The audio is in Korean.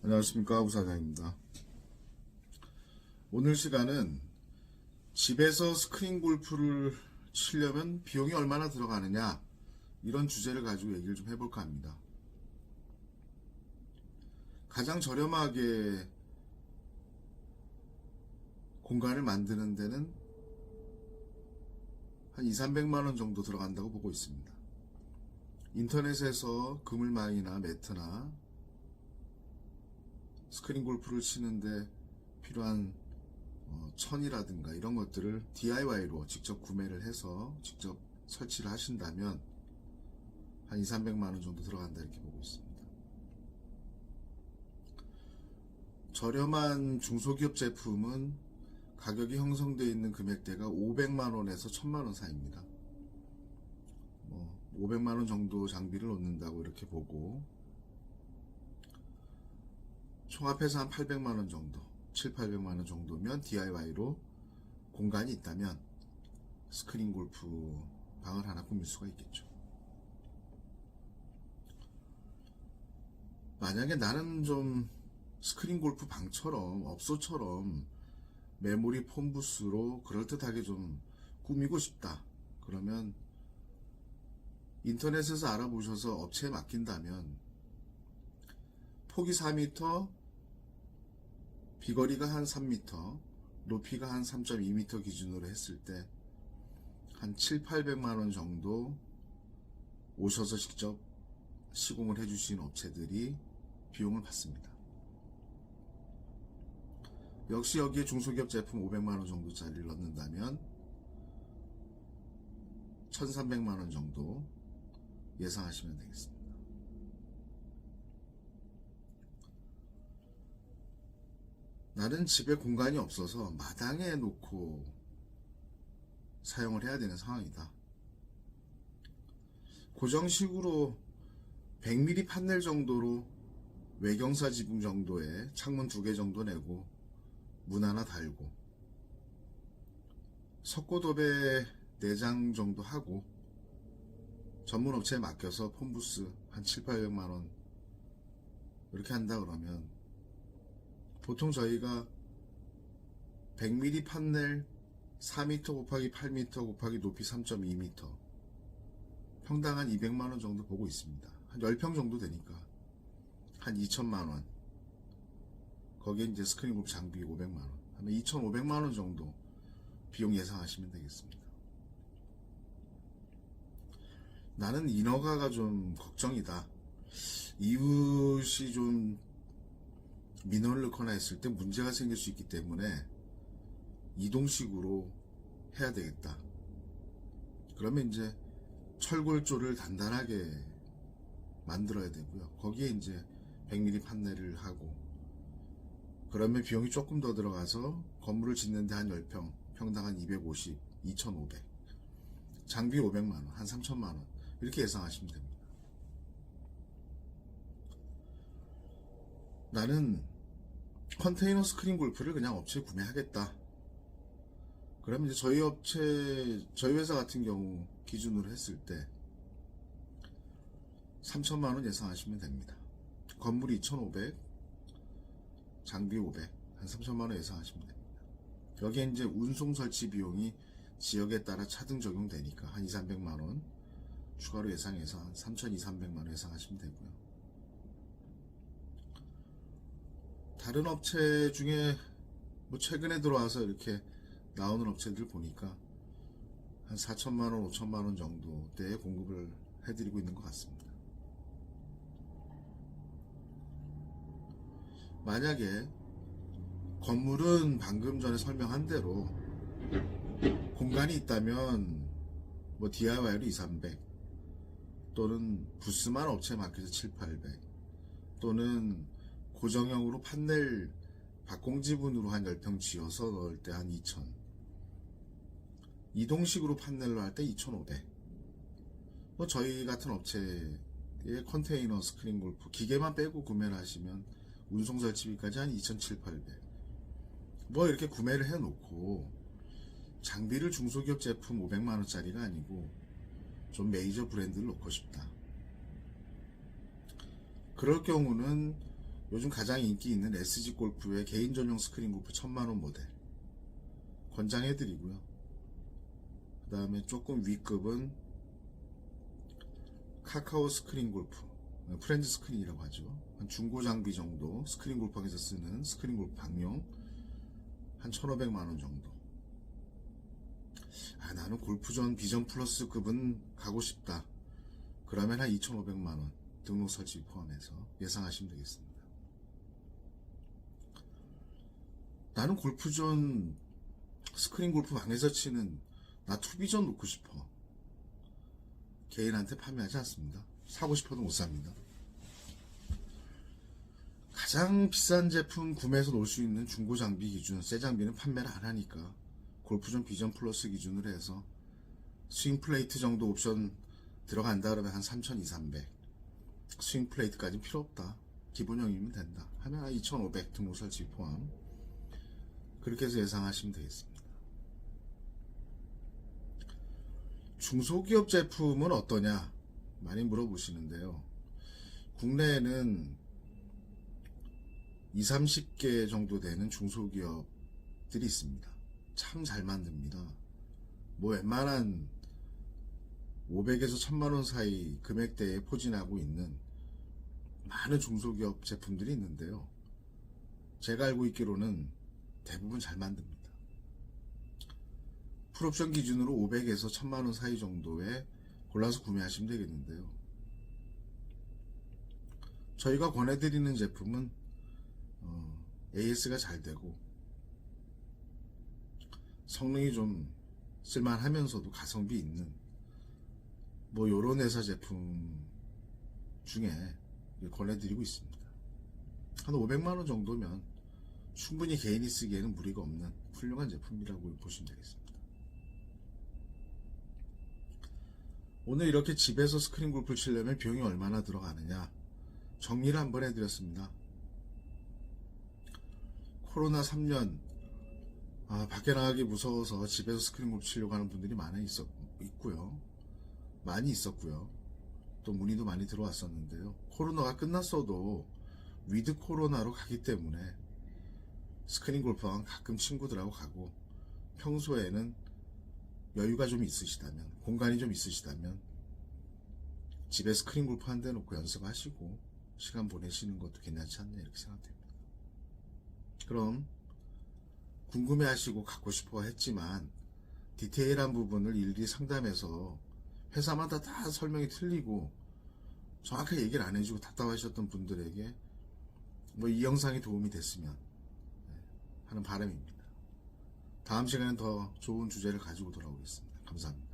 안녕하십니까, 우사장입니다. 오늘 시간은 집에서 스크린 골프를 치려면 비용이 얼마나 들어가느냐, 이런 주제를 가지고 얘기를 좀 해볼까 합니다. 가장 저렴하게 공간을 만드는 데는 한 200~300만원 정도 들어간다고 보고 있습니다. 인터넷에서 그물망이나 매트나 스크린 골프를 치는데 필요한 천이라든가 이런 것들을 DIY로 직접 구매를 해서 직접 설치를 하신다면 한 200~300만원 정도 들어간다, 이렇게 보고 있습니다. 저렴한 중소기업 제품은 가격이 형성되어 있는 금액대가 500만원에서 1000만원 사이입니다. 500만원 정도 장비를 놓는다고 이렇게 보고, 총합해서 한 800만원 정도, 700~800만원 정도면 DIY로 공간이 있다면 스크린 골프 방을 하나 꾸밀 수가 있겠죠. 만약에 나는 좀 스크린 골프 방처럼, 업소처럼 메모리 폼부스로 그럴듯하게 좀 꾸미고 싶다, 그러면 인터넷에서 알아보셔서 업체에 맡긴다면 폭이 4m, 비거리가 한 3m, 높이가 한 3.2m 기준으로 했을 때 한 700~800만원 정도 오셔서 직접 시공을 해주신 업체들이 비용을 받습니다. 역시 여기에 중소기업 제품 500만원 정도짜리를 넣는다면 1300만원 정도 예상하시면 되겠습니다. 나는 집에 공간이 없어서 마당에 놓고 사용을 해야 되는 상황이다. 고정식으로 100mm 판넬 정도로 외경사 지붕 정도에 창문 2개 정도 내고 문 하나 달고 석고도배 4장 정도 하고 전문 업체에 맡겨서 폼부스 한 700~800만원 이렇게 한다 그러면 보통 저희가 100mm 판넬 4m 곱하기 8m 곱하기 높이 3.2m 평당 한 200만원 정도 보고 있습니다. 한 10평 정도 되니까 한 2천만원, 거기에 이제 스크린 골프 장비 500만원 하면 2,500만원 정도 비용 예상하시면 되겠습니다. 나는 인허가가 좀 걱정이다, 이웃이 좀 민원을 넣거나 했을 때 문제가 생길 수 있기 때문에 이동식으로 해야 되겠다, 그러면 이제 철골조를 단단하게 만들어야 되고요. 거기에 이제 100mm 판넬을 하고, 그러면 비용이 조금 더 들어가서 건물을 짓는데 한 10평 평당 한 250, 2,500, 장비 500만원, 한 3천만원 이렇게 예상하시면 됩니다. 나는 컨테이너 스크린 골프를 그냥 업체에 구매하겠다, 그러면 이제 저희 회사 같은 경우 기준으로 했을 때 3천만원 예상하시면 됩니다. 건물이 2,500, 장비 500, 한 3천만원 예상하시면 됩니다. 여기에 이제 운송 설치 비용이 지역에 따라 차등 적용되니까 한 200~300만원 추가로 예상해서 한 3,200~300만원 예상하시면 되고요. 다른 업체 중에 최근에 들어와서 이렇게 나오는 업체들 보니까 한 4천만원, 5천만원 정도대에 공급을 해드리고 있는 것 같습니다. 만약에 건물은 방금 전에 설명한 대로 공간이 있다면 DIY로 200~300 또는 부스만 업체에 맡겨서 700~800 또는 고정형으로 판넬 박공지분으로 한 10평 지어서 넣을 때 한 2000, 이동식으로 판넬로 할 때 2500, 저희 같은 업체의 컨테이너 스크린 골프 기계만 빼고 구매를 하시면 운송 설치비까지 한 2700~800 이렇게 구매를 해 놓고 장비를 중소기업 제품 500만원짜리가 아니고 좀 메이저 브랜드를 놓고 싶다, 그럴 경우는 요즘 가장 인기 있는 SG 골프의 개인 전용 스크린 골프 1000만원 모델 권장해드리고요. 그 다음에 조금 위급은 카카오 스크린 골프, 프렌즈 스크린이라고 하죠. 한 중고 장비 정도 스크린 골프장에서 쓰는 스크린 골프 방용 한 1500만원 정도. 나는 골프전 비전 플러스급은 가고 싶다. 그러면 한 2500만원 등록 설치 포함해서 예상하시면 되겠습니다. 나는 골프전 스크린 골프 방에서 치는 나 투비전 놓고 싶어. 개인한테 판매하지 않습니다. 사고 싶어도 못 삽니다. 가장 비싼 제품 구매해서 놓을 수 있는 중고 장비 기준, 새 장비는 판매를 안 하니까 골프전 비전 플러스 기준으로 해서 스윙 플레이트 정도 옵션 들어간다 그러면 한 3200, 스윙 플레이트까지는 필요 없다, 기본형이면 된다 하면 한 2500 등록 설치 포함, 그렇게 해서 예상하시면 되겠습니다. 중소기업 제품은 어떠냐 많이 물어보시는데요. 국내에는 20, 30개 정도 되는 중소기업들이 있습니다. 참 잘 만듭니다. 뭐 웬만한 500에서 1000만원 사이 금액대에 포진하고 있는 많은 중소기업 제품들이 있는데요. 제가 알고 있기로는 대부분 잘 만듭니다. 풀옵션 기준으로 500에서 1000만원 사이 정도에 골라서 구매하시면 되겠는데요. 저희가 권해드리는 제품은 AS가 잘 되고 성능이 좀 쓸만하면서도 가성비 있는 뭐 요런 회사 제품 중에 권해드리고 있습니다. 한 500만원 정도면 충분히 개인이 쓰기에는 무리가 없는 훌륭한 제품이라고 보시면 되겠습니다. 오늘 이렇게 집에서 스크린 골프를 치려면 비용이 얼마나 들어가느냐 정리를 한번 해드렸습니다. 코로나 3년 밖에 나가기 무서워서 집에서 스크린 골프 치려고 하는 분들이 많이 있었고요. 또 문의도 많이 들어왔었는데요. 코로나가 끝났어도 위드 코로나로 가기 때문에 스크린 골프장은 가끔 친구들하고 가고, 평소에는 여유가 좀 있으시다면, 공간이 좀 있으시다면 집에 스크린 골프 한 대 놓고 연습하시고 시간 보내시는 것도 괜찮지 않나 이렇게 생각됩니다. 그럼 궁금해하시고 갖고 싶어 했지만 디테일한 부분을 일일이 상담해서 회사마다 다 설명이 틀리고 정확하게 얘기를 안 해주고 답답하셨던 분들에게 뭐 이 영상이 도움이 됐으면 하는 바람입니다. 다음 시간엔 더 좋은 주제를 가지고 돌아오겠습니다. 감사합니다.